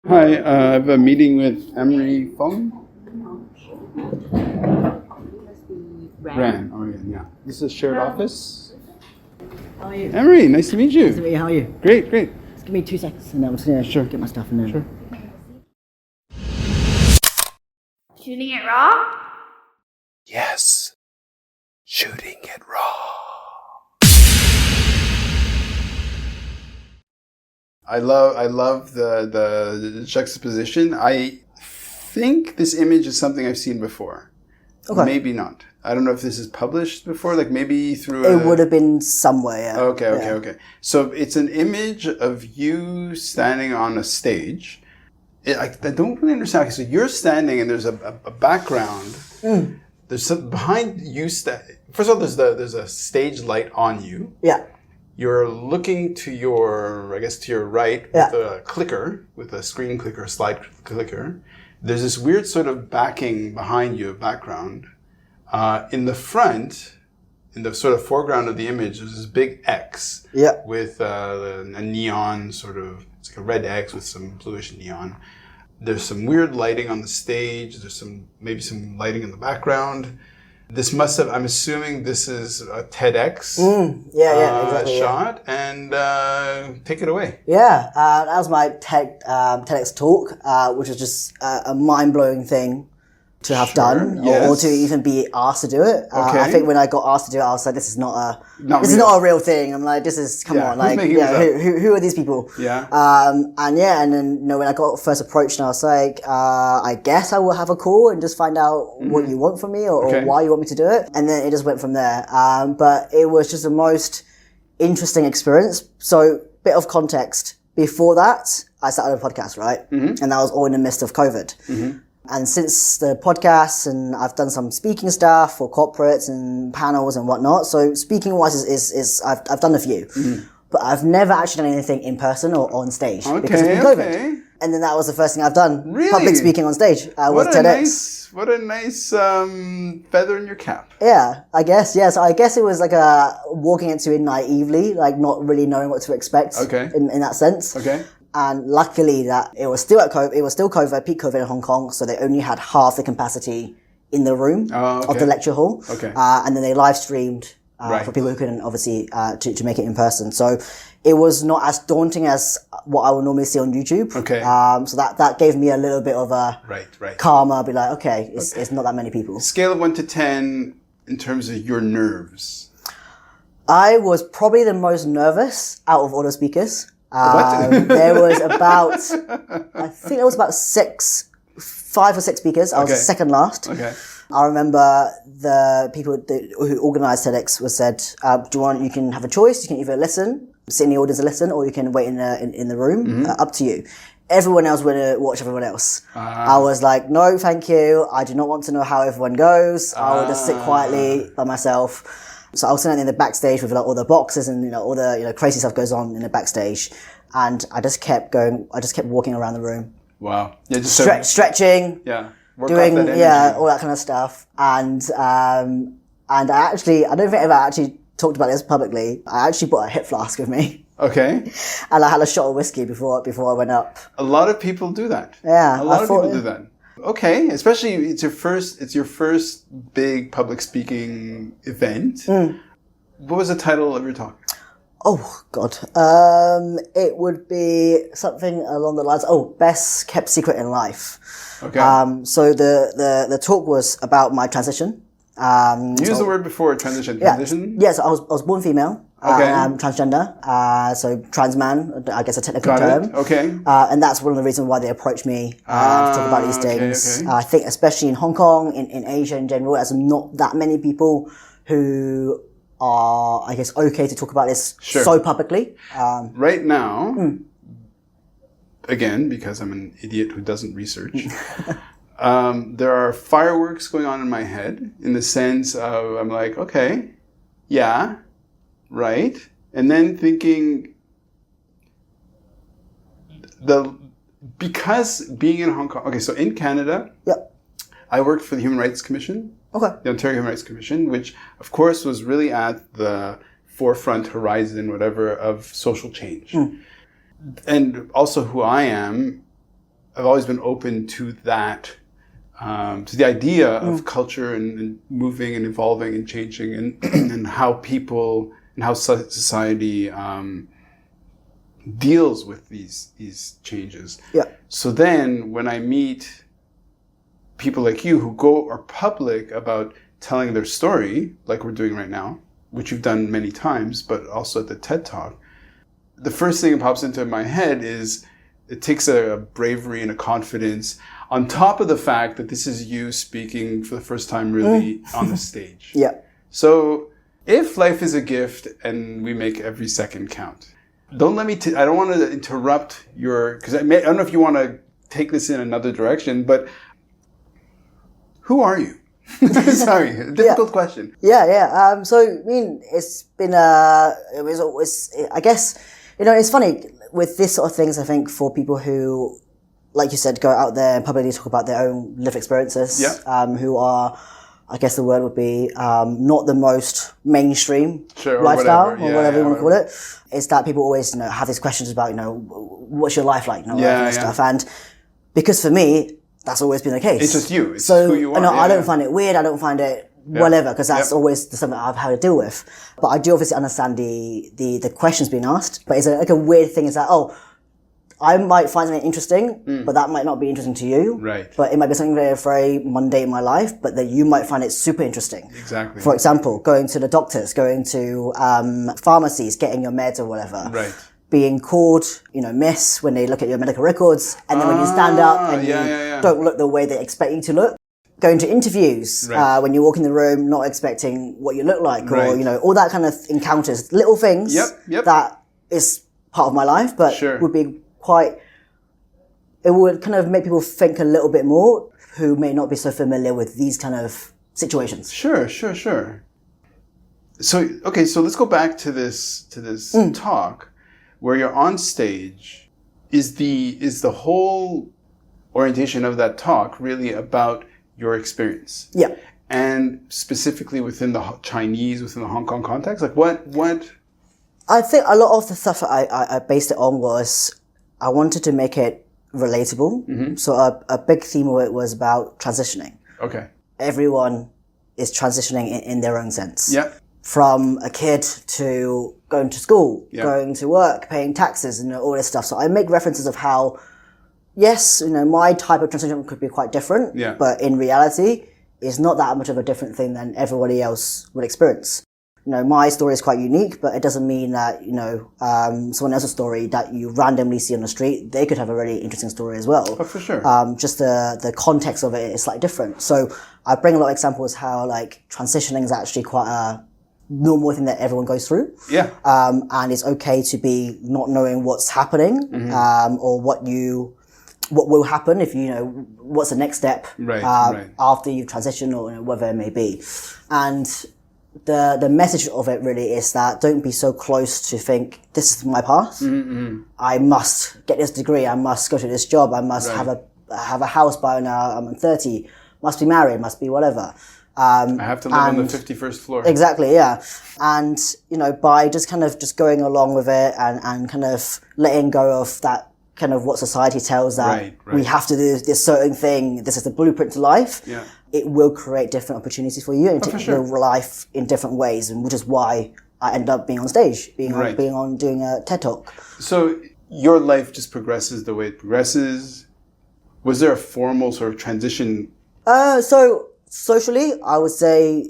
Hi, I have a meeting with Emery Fung. Ran. Oh yeah. This is a shared office. How are you? Emery, nice to meet you. Nice to meet you. How are you? Great. Just give me 2 seconds and I'm just gonna get my stuff and then. Sure. Shooting it raw? Yes. Shooting it raw. I love the juxtaposition. I think this image is something I've seen before. Okay. Maybe not. I don't know if this is published before, like maybe through It would have been somewhere, yeah. Okay. So it's an image of you standing on a stage. I don't really understand. So you're standing and there's a background. There's some behind you. First of all, there's a stage light on you. Yeah. You're looking to your right with a clicker, with a screen clicker, slide clicker. There's this weird sort of backing behind you, background. In the front, in the sort of foreground of the image, there's this big X with a neon sort of, it's like a red X with some bluish neon. There's some weird lighting on the stage. There's maybe some lighting in the background. This must have, I'm assuming this is a TEDx exactly, shot. And take it away. Yeah, that was my TEDx talk, which was just a mind-blowing thing to have done, or to even be asked to do it. I think when I got asked to do it, I was like, "This is not a real thing." I'm like, "This is come on, like, who are these people?" Yeah. And then when I got first approached, and I was like, "I guess I will have a call and just find out what you want from me or why you want me to do it," and then it just went from there. But it was just the most interesting experience. So, bit of context. Before that, I started a podcast, right? And that was all in the midst of COVID. And since the podcast, and I've done some speaking stuff for corporates and panels and whatnot. So speaking wise is I've done a few, but I've never actually done anything in person or on stage because of COVID. And then that was the first thing I've done. Really? Public speaking on stage was TEDx. What a nice feather in your cap. Yeah, I guess. Yeah, so I guess it was like walking into it naively, like not really knowing what to expect. In that sense. Okay. And luckily that it was still COVID, peak COVID in Hong Kong, so they only had half the capacity in the room of the lecture hall. And then they live streamed for people who couldn't obviously to make it in person. So it was not as daunting as what I would normally see on YouTube. So that gave me a little bit of a calmer, be like, it's not that many people. Scale of 1 to 10 in terms of your nerves. I was probably the most nervous out of all the speakers. There was about, I think there was about 5 or 6 speakers. I was second last. I remember the people who organised TEDx said, you can have a choice. You can either sit in the audience and listen, or you can wait in the room. Up to you. Everyone else would watch everyone else. I was like, no, thank you. I do not want to know how everyone goes. I will just sit quietly by myself. So I was sitting in the backstage with like all the boxes and all the crazy stuff goes on in the backstage, and I just kept going. I just kept walking around the room. Wow! Yeah, just stretching. Yeah, doing all that kind of stuff. And I don't think I've ever actually talked about this publicly. I actually brought a hip flask with me. Okay. And I had a shot of whiskey before I went up. A lot of people do that. Yeah, a lot of people do that. Okay, especially it's your first big public speaking event. What was the title of your talk? Oh God, it would be something along the lines. Best kept secret in life. Okay. So the talk was about my transition. Use the word before transition. Transition. Yes, I was born female. I'm transgender, so trans man, I guess a technical term. And that's one of the reasons why they approached me to talk about these things. I think especially in Hong Kong, in Asia in general, there's not that many people who are, I guess, okay to talk about this so publicly. Right now, again, because I'm an idiot who doesn't research, there are fireworks going on in my head in the sense of I'm like, right. And then thinking because being in Hong Kong, so in Canada, I worked for the Human Rights Commission, the Ontario Human Rights Commission, which of course was really at the forefront, horizon, whatever, of social change. And also who I am, I've always been open to that, to the idea of culture and moving and evolving and changing and and how people and how society deals with these changes. Yeah. So then when I meet people like you who are public about telling their story, like we're doing right now, which you've done many times, but also at the TED Talk, the first thing that pops into my head is it takes a bravery and a confidence on top of the fact that this is you speaking for the first time really on the stage. Yeah. So if life is a gift and we make every second count, don't let me, I don't want to interrupt because I don't know if you want to take this in another direction, but who are you? Sorry, difficult question. Yeah. So, I mean, it's been, it was always, I guess, it's funny with this sort of things, I think, for people who, like you said, go out there and publicly talk about their own lived experiences, who are, I guess the word would be, not the most mainstream lifestyle or whatever you want to call it, is that people always, have these questions about, what's your life like, all that kind of stuff. And because for me, that's always been the case. It's just you. It's who you are. I don't find it weird. I don't find it whatever, because that's always something I've had to deal with. But I do obviously understand the questions being asked. But it's like a weird thing is that, I might find something interesting, but that might not be interesting to you. Right. But it might be something very, very mundane in my life, but that you might find it super interesting. Exactly. For example, going to the doctors, going to pharmacies, getting your meds or whatever. Right. Being called, miss when they look at your medical records, and then when you stand up and you don't look the way they expect you to look. Going to interviews, when you walk in the room, not expecting what you look like, or, all that kind of encounters, little things that is part of my life, but would be it would kind of make people think a little bit more who may not be so familiar with these kind of situations. Sure. So, okay, so let's go back to this talk where you're on stage. Is the whole orientation of that talk really about your experience? Yeah. And specifically within the within the Hong Kong context? Like what? I think a lot of the stuff I based it on was I wanted to make it relatable. Mm-hmm. So a big theme of it was about transitioning. Okay. Everyone is transitioning in their own sense. Yeah. From a kid to going to school, going to work, paying taxes, and all this stuff. So I make references of how, yes, my type of transition could be quite different, but in reality, it's not that much of a different thing than everybody else would experience. My story is quite unique, but it doesn't mean that, someone else's story that you randomly see on the street, they could have a really interesting story as well. Oh, for sure. Just the context of it is slightly different. So I bring a lot of examples how, transitioning is actually quite a normal thing that everyone goes through. Yeah. And it's okay to be not knowing what's happening, or what will happen if what's the next step after you've transitioned, or whatever it may be. And the message of it really is that don't be so close to think this is my path. Mm-hmm. I must get this degree. I must go to this job. I must have a house by now I'm 30. Must be married. Must be whatever. I have to live on the 51st floor. Exactly, yeah. And, by just going along with it and kind of letting go of that kind of what society tells that we have to do this certain thing, this is the blueprint to life, it will create different opportunities for you and take your life in different ways, and which is why I ended up being on stage, being on doing a TED Talk. So your life just progresses the way it progresses. Was there a formal sort of transition? So socially, I would say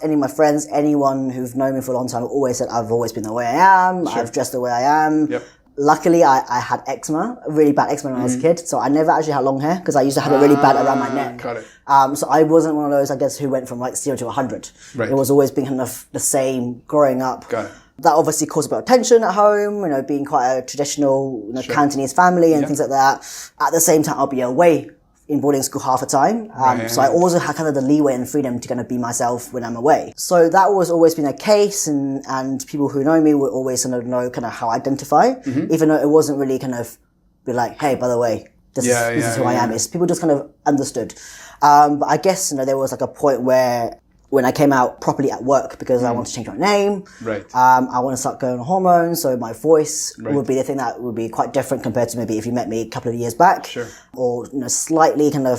any of my friends, anyone who've known me for a long time, have always said I've always been the way I am. Sure. I've dressed the way I am. Yep. Luckily, I had eczema, really bad eczema when I was a kid, so I never actually had long hair because I used to have it really bad around my neck. Got it. So I wasn't one of those, I guess, who went from 0 to 100. Right. It was always being kind of the same growing up. Got it. That obviously caused a bit of tension at home, being quite a traditional Cantonese family and things like that. At the same time, I'll be away in boarding school half the time. So I also had kind of the leeway and freedom to kind of be myself when I'm away. So that was always been a case, and people who know me would always kind of know kind of how I identify, even though it wasn't really kind of be like, hey, by the way, this is who I am. It's people just kind of understood. But I guess, there was a point where when I came out properly at work because I want to change my name. Right. I want to start going on hormones, so my voice Right. would be the thing that would be quite different compared to maybe if you met me a couple of years back. Sure. Or, slightly kind of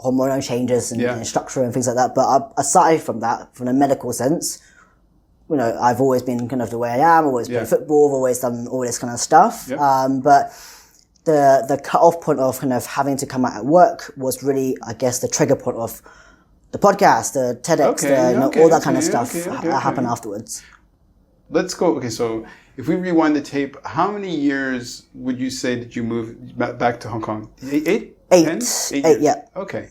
hormonal changes and structure and things like that. But aside from that, from a medical sense, I've always been kind of the way I am, always played football, I've always done all this kind of stuff. Yep. But the cut-off point of kind of having to come out at work was really, I guess, the trigger point of the podcast, the TEDx, all that kind of stuff happened afterwards. Let's go. Okay, so if we rewind the tape, how many years would you say did you move back to Hong Kong? 8? 8. 10? 8 8, yeah. Okay.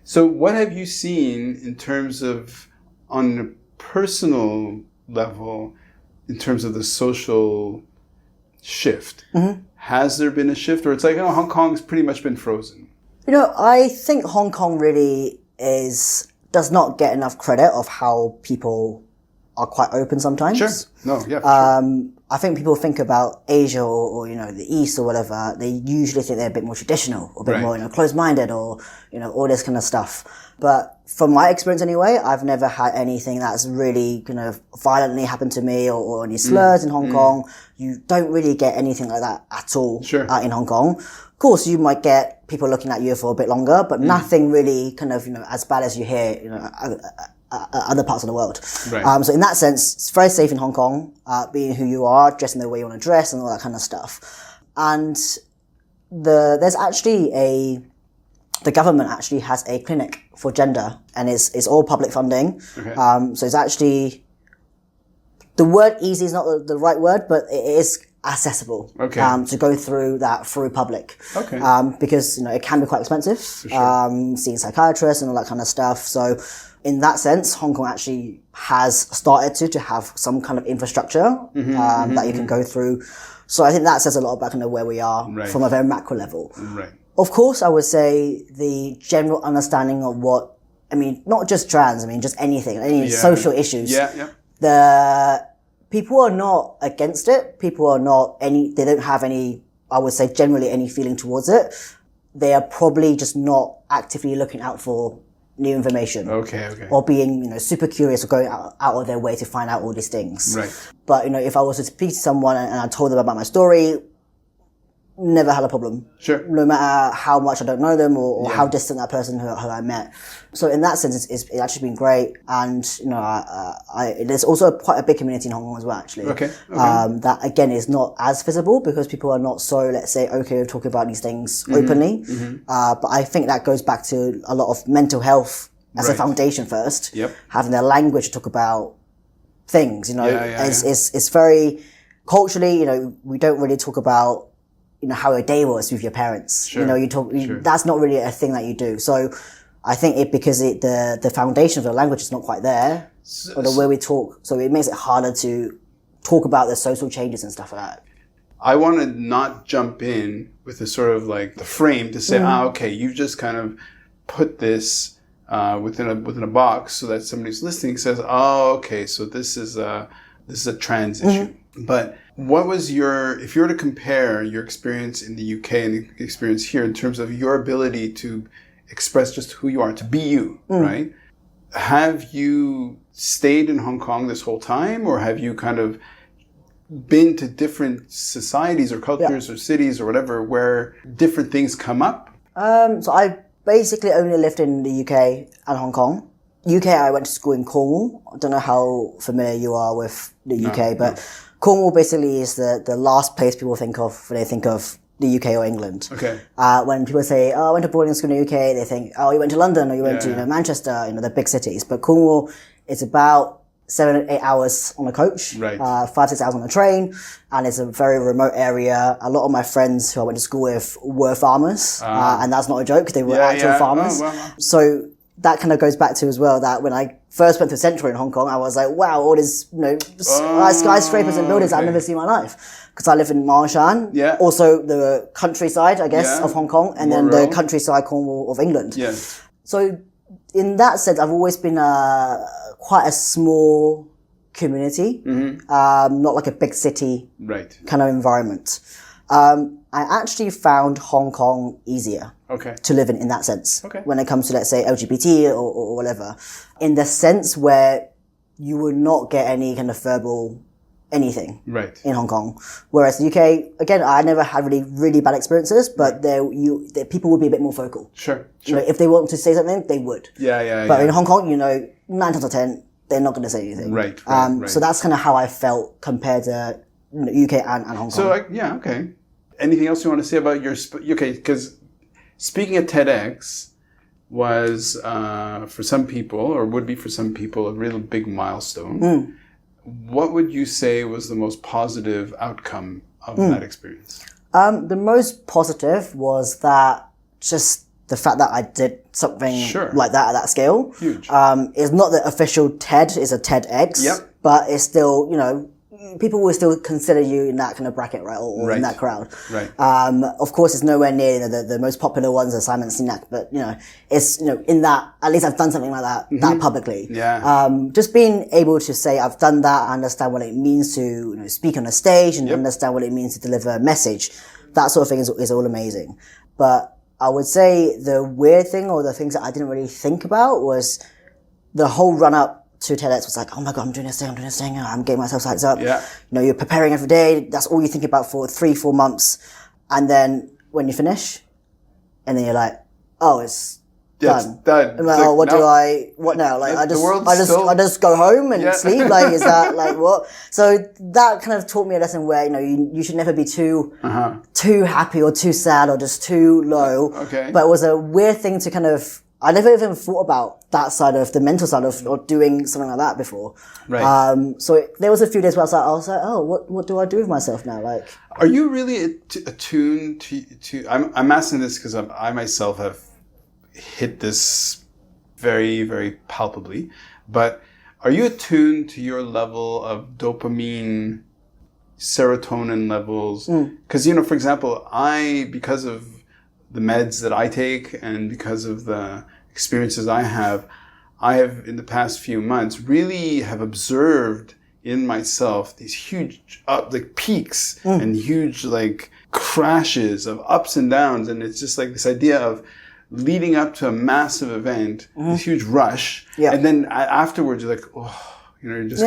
So what have you seen in terms of, on a personal level, in terms of the social shift? Mm-hmm. Has there been a shift? Or it's like, Hong Kong's pretty much been frozen? I think Hong Kong really does not get enough credit of how people are quite open sometimes. Sure. No, yeah. Sure. I think people think about Asia or the East or whatever, they usually think they're a bit more traditional, or a bit more, closed-minded, or, all this kind of stuff. But from my experience anyway, I've never had anything that's really kind of violently happened to me or any slurs in Hong Kong. You don't really get anything like that at all in Hong Kong. Of course, you might get people looking at you for a bit longer, but nothing really kind of, as bad as you hear, other parts of the world. Right. So in that sense, it's very safe in Hong Kong, being who you are, dressing the way you want to dress and all that kind of stuff. And there's actually the government actually has a clinic for gender, and it's all public funding. Okay. So it's actually, the word easy is not the right word, but it is accessible to go through that through public. Okay. Because, it can be quite expensive, seeing psychiatrists and all that kind of stuff. So in that sense, Hong Kong actually has started to have some kind of infrastructure that you can go through. So I think that says a lot about kind of where we are from a very macro level. Right. Of course, I would say the general understanding of not just trans, just anything, any social issues. Yeah. The people are not against it. People are not they don't have any, I would say generally any feeling towards it. They are probably just not actively looking out for new information. Okay. Or being, super curious or going out of their way to find out all these things. Right. But, if I was to speak to someone and I told them about my story, never had a problem. Sure. No matter how much I don't know them or how distant that person who I met. So in that sense, it's actually been great. And, there's also quite a big community in Hong Kong as well, actually. Okay. That again is not as visible because people are not so, let's say, okay with talking about these things openly. But I think that goes back to a lot of mental health as a foundation first. Yep. Having the language to talk about things, it's very, culturally, we don't really talk about how your day was with your parents. Sure. That's not really a thing that you do. So I think because the foundation of the language is not quite there, or the way we talk, so it makes it harder to talk about the social changes and stuff like that. I want to not jump in with a sort of like the frame to say, okay, you've just kind of put this within a box so that somebody who's listening says, okay, so this is a trans issue. But what was if you were to compare your experience in the UK and the experience here in terms of your ability to express just who you are, to be you, right? Have you stayed in Hong Kong this whole time, or have you kind of been to different societies or cultures or cities or whatever where different things come up? So I basically only lived in the UK and Hong Kong. UK, I went to school in Cornwall. I don't know how familiar you are with the UK, but Cornwall basically is the last place people think of when they think of the UK or England. Okay. When people say, I went to boarding school in the UK, they think, you went to London or you went to Manchester, the big cities. But Cornwall is about 7 or 8 hours on a coach, 5-6 hours on a train, and it's a very remote area. A lot of my friends who I went to school with were farmers, and that's not a joke, they were actual farmers. Oh, wow. So that kind of goes back to as well that when I first went to Central in Hong Kong, I was like, wow, all these skyscrapers and buildings I've never seen in my life. Because I live in Marshan, also the countryside, I guess, of Hong Kong, and then the countryside Cornwall of England. Yeah. So in that sense, I've always been quite a small community, not like a big city kind of environment. And I actually found Hong Kong easier to live in that sense. When it comes to, let's say, LGBT or whatever. In the sense where you would not get any kind of verbal anything in Hong Kong. Whereas the UK, again, I never had really bad experiences, but people would be a bit more vocal. Sure. You know, if they want to say something, they would. But in Hong Kong, 9 times out of 10, they're not going to say anything. Right. So that's kind of how I felt compared to UK and Hong Kong. So, okay. Anything else you want to say about your... because speaking at TEDx was, for some people, or would be for some people, a real big milestone. What would you say was the most positive outcome of that experience? The most positive was that just the fact that I did something like that at that scale. Huge. It's not the official TED, it's a TEDx, but it's still, people will still consider you in that kind of bracket, right? Or in that crowd. Right. Of course, it's nowhere near the most popular ones are Simon Sinek, but it's in that at least I've done something like that publicly. Yeah. Just being able to say I've done that, I understand what it means to speak on a stage and understand what it means to deliver a message. That sort of thing is all amazing. But I would say the weird thing or the things that I didn't really think about was the whole run up to TEDx was like, oh my God, I'm doing this thing, I'm getting myself psyched up. Yeah. You're preparing every day. That's all you think about for 3-4 months. And then when you finish, and then you're like, oh, it's done. I'm like, oh, what now? Like, I just go home and sleep. Like, is that like what? So that kind of taught me a lesson where, you should never be too happy or too sad or just too low. Okay. But it was a weird thing to kind of, I never even thought about that side of the mental side of doing something like that before. Right. So there was a few days where I was like, oh, what do I do with myself now? Like, are you really attuned to? I'm asking this because I myself have hit this very, very palpably. But are you attuned to your level of dopamine, serotonin levels? Because for example, because of the meds that I take and because of the experiences I have in the past few months really have observed in myself these huge peaks and huge crashes of ups and downs. And it's just like this idea of leading up to a massive event, this huge rush. Yeah. And then afterwards you're like, oh, you're just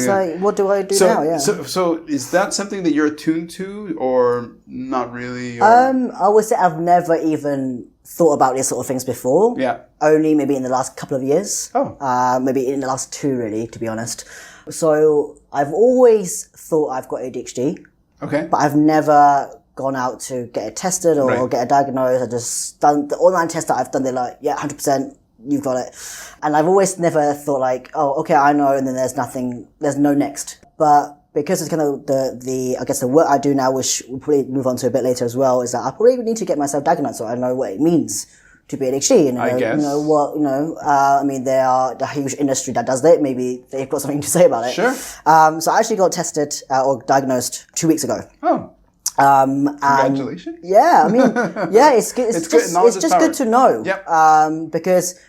like, what do I do now? Yeah. So is that something that you're attuned to, or not really? Or? I would say I've never even thought about these sort of things before. Yeah. Only maybe in the last couple of years. Oh. Maybe in the last 2, really, to be honest. So I've always thought I've got ADHD. Okay. But I've never gone out to get it tested or get it diagnosed. I just done the online test that I've done. They're like, yeah, 100%. You've got it. And I've always never thought like, oh, okay, I know, and then there's no next. But because it's kind of the work I do now, which we'll probably move on to a bit later as well, is that I probably need to get myself diagnosed so I know what it means to be ADHD. And I guess. I mean, there are a huge industry that does that. Maybe they've got something to say about it. Sure. So I actually got tested or diagnosed 2 weeks ago. Oh. Congratulations. Yeah, I mean, yeah, it's good. It's just good to know. Yep. Because,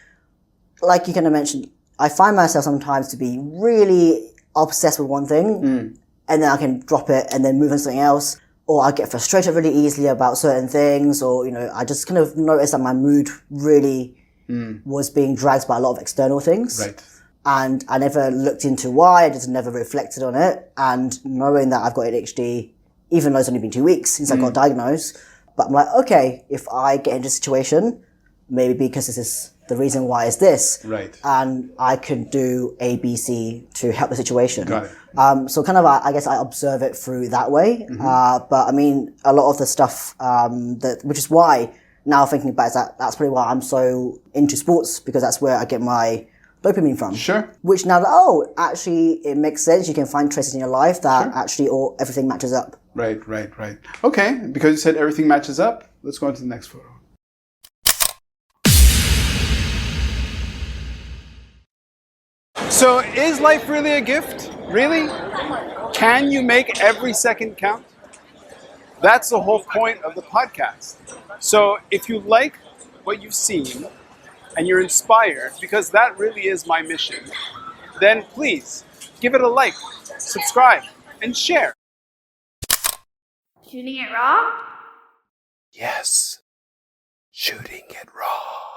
like you kind of mentioned, I find myself sometimes to be really obsessed with one thing, and then I can drop it and then move on to something else, or I get frustrated really easily about certain things, or I just kind of notice that my mood really was being dragged by a lot of external things. Right. And I never looked into why. I just never reflected on it. And knowing that I've got ADHD, even though it's only been 2 weeks since I got diagnosed, but I'm like, okay, if I get into a situation, maybe because this is the reason why is this. Right. And I could do A, B, C to help the situation. Got it. So kind of, I guess I observe it through that way. But I mean, a lot of the stuff, which is why now thinking about it, that's probably why I'm so into sports, because that's where I get my dopamine from. Sure. Which now, actually it makes sense. You can find traces in your life that actually everything matches up. Right. Okay, because you said everything matches up, let's go on to the next photo. So is life really a gift? Really? Can you make every second count? That's the whole point of the podcast. So if you like what you've seen and you're inspired, because that really is my mission, then please give it a like, subscribe, and share. Shooting it raw? Yes. Shooting it raw.